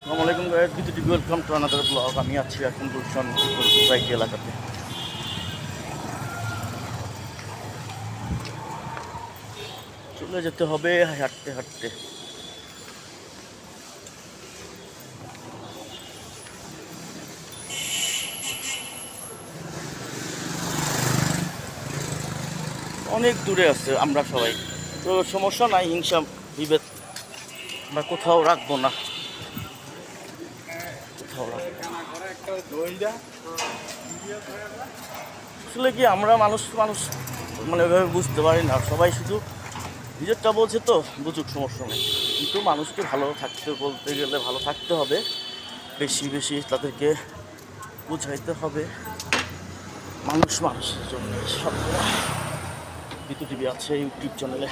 আসসালামু আলাইকুম গাইস, বিদ্যুৎ ওয়েলকাম টু আনাদার ব্লগ। আমি আছি এখন গুলশান সোসাইটি এলাকাতে। চলে যেতে হবে হাঁটতে হাঁটতে। অনেক দূরে আছে আমরা সবাই, তো সমস্যা নাই, হিংসা বিভেদ আমরা কোথাও রাখবো না, কোথাও রাখবো না। আসলে কি আমরা মানুষ মানুষ মানে ওইভাবে বুঝতে পারি না, সবাই শুধু নিজেরটা বলছে, তো বুঝুক, সমস্যা নেই। কিন্তু মানুষকে ভালো থাকতে বলতে গেলে ভালো থাকতে হবে, বেশি বেশি তাদেরকে বুঝাইতে হবে। মানুষ মানুষের জন্য সব। বিদ্যুৎ টিভি আছে ইউটিউব চ্যানেলে।